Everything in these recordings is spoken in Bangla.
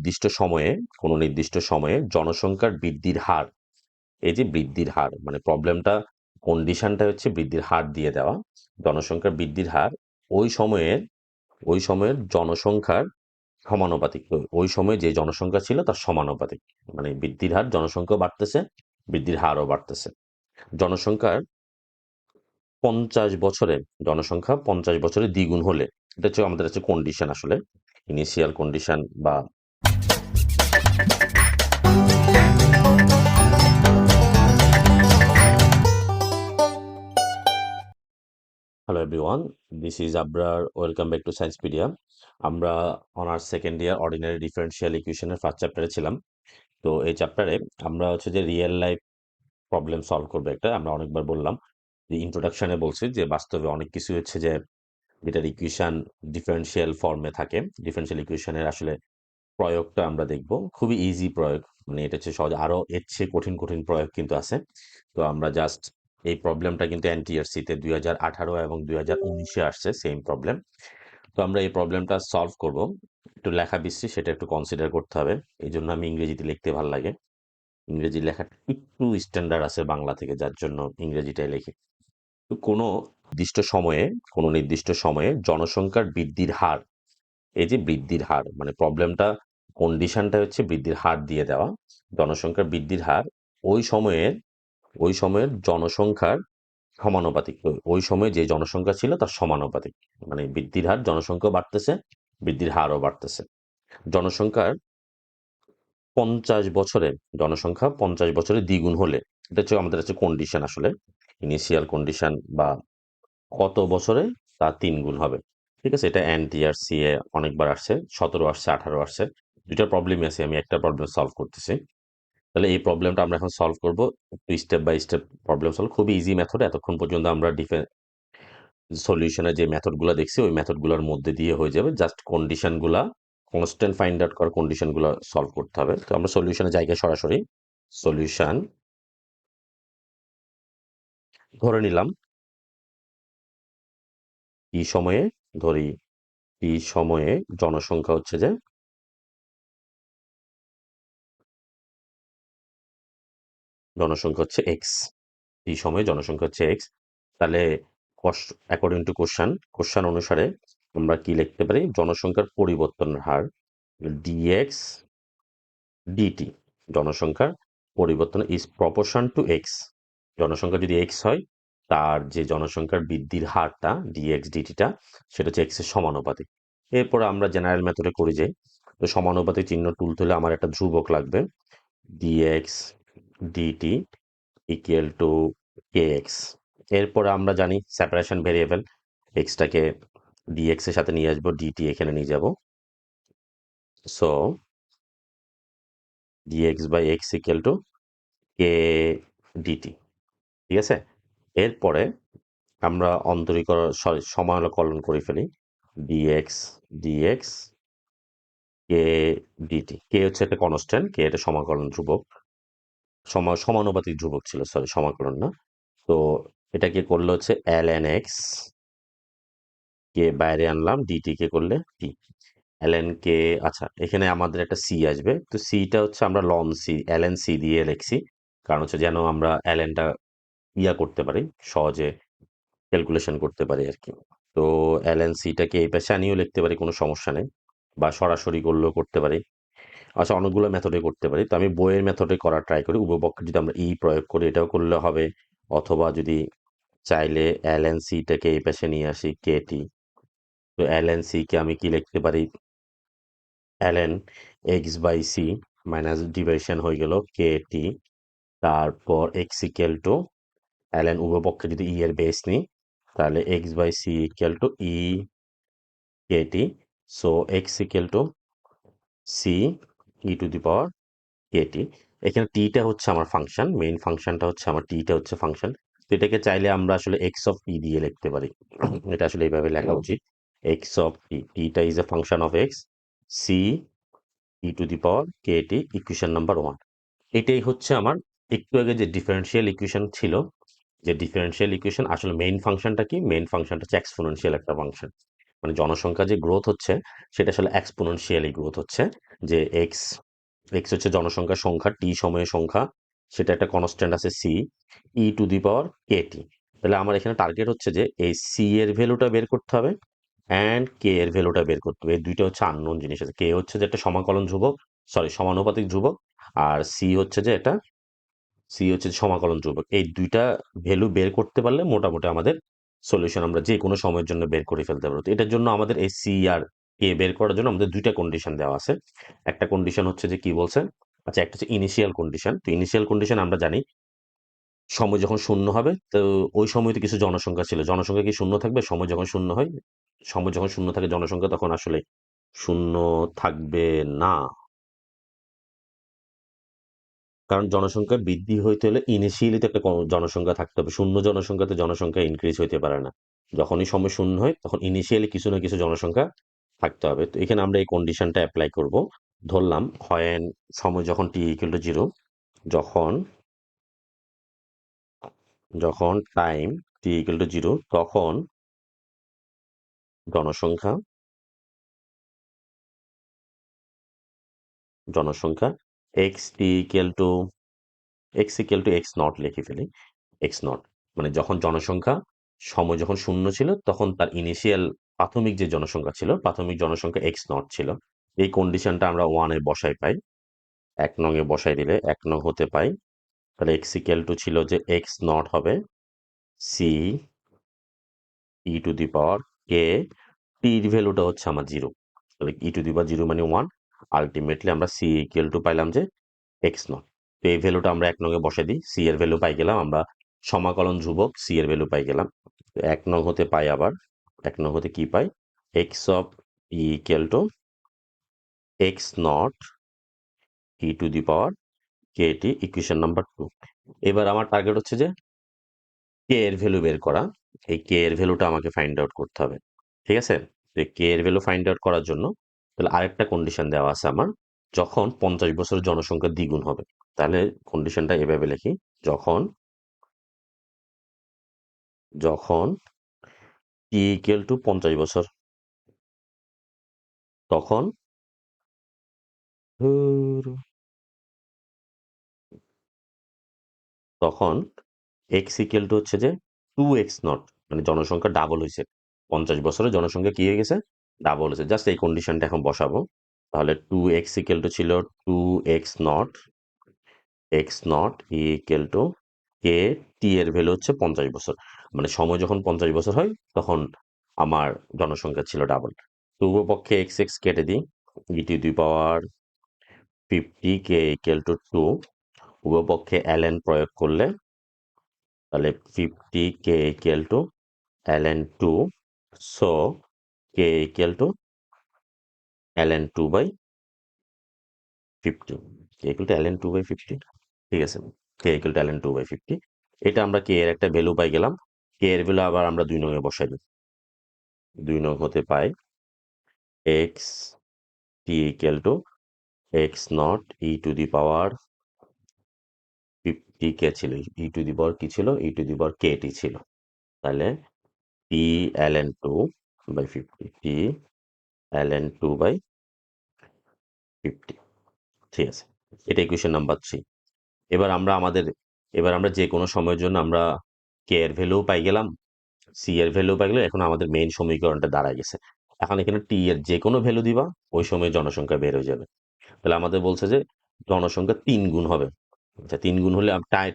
নির্দিষ্ট সময়ে জনসংখ্যার বৃদ্ধির হার, এই যে বৃদ্ধির হার মানে প্রবলেমটা কন্ডিশনটা হচ্ছে বৃদ্ধির হার দিয়ে দেওয়া। জনসংখ্যার বৃদ্ধির হার ওই সময়ের জনসংখ্যার সমানুপাতিক। তো ওই সময়ে যে জনসংখ্যা ছিল তার সমানুপাতিক। মানে বৃদ্ধির হার, জনসংখ্যা বাড়তেছে, বৃদ্ধির হারও বাড়তেছে। জনসংখ্যার 50 বছরে দ্বিগুণ হলে, এটা হচ্ছে আমাদের হচ্ছে কন্ডিশন, আসলে ইনিশিয়াল কন্ডিশন বা hello everyone, this is Abrar. Welcome back to Sciencepedia. আমরা honours second year ordinary differential ইকুয়েশনের ফার্স্ট চ্যাপ্টারে ছিলাম। তো এই চ্যাপ্টারে আমরা হচ্ছে যে রিয়েল লাইফ প্রবলেম সলভ করবো একটা। আমরা অনেকবার বললাম যে ইন্ট্রোডাকশনে বলছি যে বাস্তবে অনেক কিছু হচ্ছে যে যেটার ইকুয়েশন ডিফারেন্সিয়াল ফর্মে থাকে। ডিফারেন্সিয়াল ইকুয়েশনের আসলে প্রয়োগটা আমরা দেখব, খুবই ইজি প্রয়োগ, মানে এটা হচ্ছে সহজ। আরো এর চেয়ে কঠিন কঠিন প্রয়োগ কিন্তু আছে। তো আমরা জাস্ট এই প্রবলেমটা কিন্তু এনটিআরসিতে 2018 এবং 2019-এ আসছে সেম প্রবলেম। তো আমরা এই প্রবলেমটা সলভ করব। একটু লেখা বিশ্রী, সেটা একটু কনসিডার করতে হবে। এই জন্য আমি ইংরেজিতে লিখতে ভালো লাগে। ইংরেজি লেখা একটু স্ট্যান্ডার্ড আছে বাংলা থেকে, যার জন্য ইংরেজিটাই লিখি। তো কোনো নির্দিষ্ট সময়ে জনসংখ্যার বৃদ্ধির হার, এই যে বৃদ্ধির হার মানে প্রবলেমটা কন্ডিশনটা হচ্ছে বৃদ্ধির হার দিয়ে দেওয়া। জনসংখ্যার বৃদ্ধির হার ওই সময়ের জনসংখ্যার সমানুপাতিক। তো ওই সময়ে যে জনসংখ্যা ছিল তার সমানুপাতিক। মানে বৃদ্ধির হার, জনসংখ্যা বাড়তেছে, বৃদ্ধির হারও বাড়তেছে। জনসংখ্যার 50 বছরে দ্বিগুণ হলে, এটা হচ্ছে আমাদের হচ্ছে কন্ডিশন, আসলে ইনিশিয়াল কন্ডিশন বা কত বছরে তা 3 গুণ হবে। ঠিক আছে, এটা এনটিআরসি এ অনেকবার আসছে, 17 আসছে, 18 আসছে। দুইটা প্রবলেমই আছে, আমি একটা প্রবলেম সলভ করতেছি। তাহলে এই প্রবলেমটা আমরা এখন সলভ করব, একটু step by step problem solve, খুবই ইজি মেথড। এতক্ষণ পর্যন্ত আমরা সলিউশনের যে মেথডগুলো দেখছি ওই মেথডগুলোর মধ্যে দিয়ে হয়ে যাবে। জাস্ট কন্ডিশনগুলা কনস্ট্যান্ট ফাইন্ড আউট করার, কন্ডিশনগুলো সলভ করতে হবে। তো আমরা সলিউশনের জায়গায় সরাসরি সলিউশন ধরে নিলাম। টি সময়ে ধরি, টি সময়ে জনসংখ্যা হচ্ছে যে এক্স। টি সময়ে জনসংখ্যা হচ্ছে এক্স। তাহলে অ্যাকর্ডিং টু কোশ্চান অনুসারে আমরা কি লিখতে পারি? জনসংখ্যার পরিবর্তনের হার ডিএক্স ডিটি, জনসংখ্যার পরিবর্তন ইজ প্রপোর্শন টু এক্স। জনসংখ্যা যদি এক্স হয়, তার যে জনসংখ্যার বৃদ্ধির হারটা ডিএক্স ডিটিটা, সেটা হচ্ছে এক্সের সমানুপাতিক। এরপর আমরা জেনারেল মেথডে করি যে, তো সমানুপাতিক চিহ্ন তুলতে হলে আমার একটা ধ্রুবক লাগবে, dx dt equal to k x. এরপরে আমরা জানি সেপারেশন ভেরিয়েবল, এক্সটাকে ডিএক্স এর সাথে নিয়ে আসবো, ডিটি এখানে নিয়ে যাব। So dx by x equal to k dt. ঠিক আছে, এরপরে আমরা সমাকলন করে ফেলি, dx dx k dt. K হচ্ছে একটা কনস্ট্যান্ট, কে এটা সমাকলন ধ্রুবক, সমানুপাতিক ধ্রুবক ছিল, সরি সমাকলন না। তো এটাকে করলে হচ্ছে এল এন এক্স, কে বাইরে আনলাম, ডিটি কে করলে টি এল এন কে। আচ্ছা, এখানে আমাদের একটা সি আসবে, তো সিটা হচ্ছে আমরা ln C L N C দিয়ে লিখছি, কারণ হচ্ছে যেন আমরা এল এনটা করতে পারি, সহজে ক্যালকুলেশন করতে পারি আর কি। তো এল এন সিটাকে এই পাশে আনিয়েও লিখতে পারি, কোনো সমস্যা নেই, বা সরাসরি করলেও করতে পারি। আচ্ছা, অনেকগুলো মেথডে করতে পারি, তো আমি বইয়ের মেথডে করার ট্রাই করি। উভয়পক্ষে যদি আমরা প্রয়োগ করি, এটাও করলে হবে, অথবা যদি চাইলে এল এন সিটাকে এই পাশে নিয়ে আসি, কে টি। তো এল এন সি কে আমি কি লিখতে পারি? L n x by c minus division হয়ে গেল কে টি। তারপর x equal to l n, উভয়পক্ষে যদি এর বেস নিই, তাহলে x by c equal to k t. So x equal to c to the power k t. এখানে টিটা হচ্ছে আমার ফাংশন, মেইন ফাংশনটা হচ্ছে আমার, টিটা হচ্ছে ফাংশন। তো এটাকে চাইলে আমরা আসলে এক্স অফ টি দিয়ে লিখতে পারি। এটা আসলে এইভাবে লেখা উচিত, x of t, theta is a function of x, c to the power k t, equation number 1। এটাই হচ্ছে আমার একটু আগে যে ডিফারেন্সিয়াল ইকুয়েশন ছিল, যে ডিফারেন্সিয়াল ইকুয়েশন আসলে মেইন ফাংশনটা কি? মেইন ফাংশনটা হচ্ছে এক্সপোনেনশিয়াল একটা ফাংশন। মানে জনসংখ্যা যে গ্রোথ হচ্ছে সেটা আসলে এক্সপোনেনশিয়ালি গ্রোথ হচ্ছে, যে এক্স এক্স হচ্ছে জনসংখ্যার সংখ্যা, টি সময়ের সংখ্যা, সেটা একটা কনস্ট্যান্ট আছে C, E to the power k টি। তাহলে আমার এখানে টার্গেট হচ্ছে যে এই সি এর ভ্যালুটা বের করতে হবে অ্যান্ড কে এর ভ্যালুটা বের করতে হবে। এই দুইটা হচ্ছে আননোন জিনিস আছে। কে হচ্ছে যে একটা সমাকলন ধ্রুবক, সরি সমানুপাতিক ধ্রুবক, আর সি হচ্ছে সমাকলন ধ্রুবক। এই দুইটা ভ্যালু বের করতে পারলে মোটামুটি আমাদের সলিউশন আমরা যে কোনো সময়ের জন্য বের করে ফেলতে পারবো। তো এটার জন্য আমাদের এই সি আর কে বের করার জন্য আমাদের দুইটা কন্ডিশন দেওয়া আছে। একটা কন্ডিশন হচ্ছে যে কি বলছে, আচ্ছা একটা হচ্ছে ইনিশিয়াল কন্ডিশন। তো ইনিশিয়াল কন্ডিশন আমরা জানি সময় যখন শূন্য হবে, তো ওই সময় তো কিছু জনসংখ্যা ছিল, জনসংখ্যা কি শূন্য থাকবে? সময় যখন শূন্য হয়, সময় যখন শূন্য থাকে জনসংখ্যা, তখন আসলে শূন্য থাকবে না। কারণ জনসংখ্যা বৃদ্ধি হইতে হলে ইনিশিয়ালি তো একটা জনসংখ্যা থাকতে হবে। শূন্য জনসংখ্যাতে জনসংখ্যা ইনক্রিজ হইতে পারে না। যখনই সময় শূন্য হয় তখন ইনিশিয়ালি কিছু না কিছু জনসংখ্যা থাকতে হবে। তো এখানে আমরা এই কন্ডিশনটা অ্যাপ্লাই করব। ধরলাম হয় সময় যখন টি ইকুয়াল টু জিরো, যখন যখন টাইম টি ইকুয়াল টু জিরো, তখন জনসংখ্যা জনসংখ্যা x t equal to x not লিখে ফেলি। এক্স নট মানে যখন জনসংখ্যা সময় যখন শূন্য ছিল তখন তার ইনিশিয়াল প্রাথমিক যে জনসংখ্যা ছিল, প্রাথমিক জনসংখ্যা এক্স নট ছিল। এই কন্ডিশনটা আমরা ওয়ানে বসাই পাই, এক নং এ বসাই দিলে এক নং হতে পাই। তাহলে এক্স ইকুয়াল টু ছিল যে এক্স নট হবে C E to the power কে, টির ভ্যালুটা হচ্ছে আমার জিরো, তাহলে ই টু দি পাওয়ার জিরো মানে ওয়ান। আলটিমেটলি আমরা সি ইকুয়াল টু পাইলাম যে এক্স নট। তো এই ভ্যালুটা আমরা এক নঙে বসে দিই, সি এর ভ্যালু পাই গেলাম আমরা, সমাকলন ধ্রুবক সি এর ভ্যালু পাই গেলাম। তো এক নং হতে পাই আবার, এক নং হতে কি পাই, x of e equal to x naught e to the power k t, equation number 2। এবার আমার টার্গেট হচ্ছে যে কে এর ভ্যালু বের করা। এই কে এর ভ্যালুটা আমাকে ফাইন্ড আউট করতে হবে, ঠিক আছে? তো কে এর ভ্যালু ফাইন্ড আউট করার জন্য তাহলে আরেকটা কন্ডিশন দেওয়া আছে আমার, যখন 50 বছরের জনসংখ্যা দ্বিগুণ হবে। তাহলে কন্ডিশনটা এভাবে লিখি, যখন যখন টি ইকুয়াল টু 50 বছর, তখন তখন এক্স ইকুয়াল টু হচ্ছে যে 2x0, মানে জনসংখ্যা ডাবল হয়েছে। 50 বছরে জনসংখ্যা কি হয়ে গেছে, ডাবল হয়েছে। জাস্ট এই কন্ডিশনটা এখন বসাবো। তাহলে 2x ইকুয়াল টু ছিল 2x0, x0 equal to k, টি এর ভ্যালু হচ্ছে 50 বছর, মানে সময় যখন 50 বছর হয় তখন আমার জনসংখ্যা ছিল ডাবল। তো উভয়পক্ষে এক্স এক্স কেটে দিই, e to the power 50 k equal to 2, উভয়পক্ষে ln প্রয়োগ করলে তাহলে 50 k equal to ln 2, so k equal to ln 2 by 50, k equal to ln 2 by 50, ঠিক আছে? K equal to ln 2 by 50। এটা আমরা কে এর একটা ভ্যালু পাই গেলাম। কে এর ভ্যালু আবার আমরা 2 নং এ বসাই দিই। 2 নং হতে পাই x t equal to x naught e to the power 50 k ছিল, ই টু দি পাওয়ার কি ছিল, e to the power k t ছিল। তাহলে t ln 2 by 50, t ln 2 by 50, ঠিক আছে? এটা ইকুয়েশন নাম্বার 3। এবার আমরা আমাদের এবার আমরা যে কোনো সময়ের জন্য আমরা কে এর ভ্যালু পাই গেলাম, সি এর ভ্যালু পাই গেলাম। এখন আমাদের মেইন সমীকরণটা দাঁড়ায় গেছে। এখন এখানে টি এর যে কোনো ভ্যালু দিবা, ওই সময় জনসংখ্যা বের হয়ে যাবে। তাহলে আমাদের বলছে যে জনসংখ্যা 3 গুণ হবে। আচ্ছা 3 গুণ হলে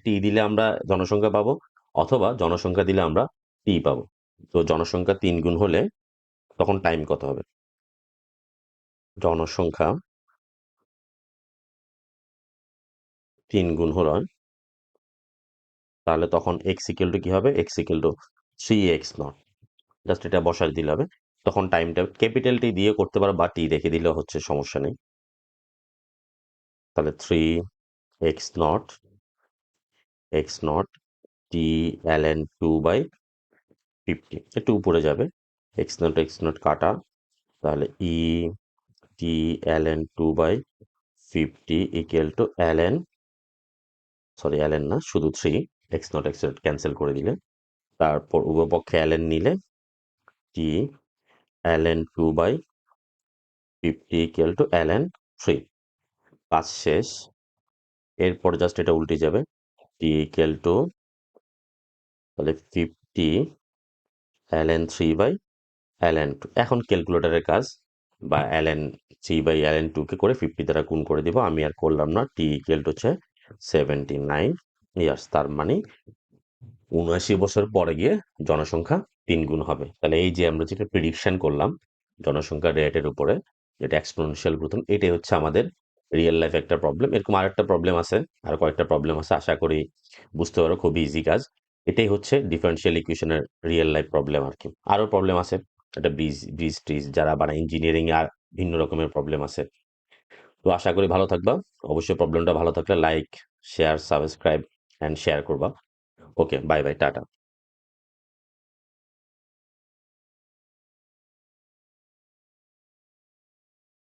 টি দিলে আমরা জনসংখ্যা পাবো, অথবা জনসংখ্যা দিলে আমরা টি পাবো। তো জনসংখ্যা 3 গুণ হলে তখন টাইম কত হবে? জনসংখ্যা 3 গুণ হলো, তাহলে তখন এক্স ইকুয়াল টু কি হবে, x equal two 3x0। Just এটা বসাই দিলে হবে। তখন টাইমটা ক্যাপিটাল টি দিয়ে করতে পারো বা টি রেখে দিলে হচ্ছে, সমস্যা নেই। তাহলে 3x0 x0 T ln 2 by 50, একটু উপরে যাবে, x0 কাটা, তাহলে e t ln 2 by 50 equal to ln, sorry ln না, শুধু 3, x0 ক্যান্সেল করে দিলে, তারপর উভয়পক্ষে ln নিলে টি ln2 by 50 equal two ln3। কাজ শেষ। এরপরে জাস্ট এটা উল্টে যাবে, t ইকুয়াল টু তাহলে 50 ln3 বাই ln2। এখন ক্যালকুলেটরের কাজ, বা ln3 বাই ln2 কে করে 50 দ্বারা গুণ করে দিব। আমি আর করলাম না। t ইকুয়াল টু হচ্ছে 79 ইয়ার্স। তার মানে 79 বছর পরে গিয়ে জনসংখ্যা 3 গুণ হবে। তাহলে এই যে আমরা যেটা প্রেডিকশন করলাম জনসংখ্যা রেটের উপরে, যেটা এক্সপোনেনশিয়াল গ্রোথ, এটাই হচ্ছে আমাদের রিয়েল লাইফ একটা প্রবলেম। এরকম আরেকটা প্রবলেম আছে, আর কয়েকটা প্রবলেম আছে, আশা করি বুঝতে পারো, খুবই ইজি কাজ। এটাই হচ্ছে ডিফারেনশিয়াল ইকুয়েশনের রিয়েল লাইফ প্রবলেম আর কি। আরও প্রবলেম আছে, এটা ব্রিজ ব্রিজ ট্রিজ যারা বানায় ইঞ্জিনিয়ারিং আর ভিন্ন রকমের প্রবলেম আছে। তো আশা করি ভালো থাকবা। অবশ্যই প্রবলেমটা ভালো থাকলে like, share, subscribe and share করবা। ওকে, বাই বাই, টাটা।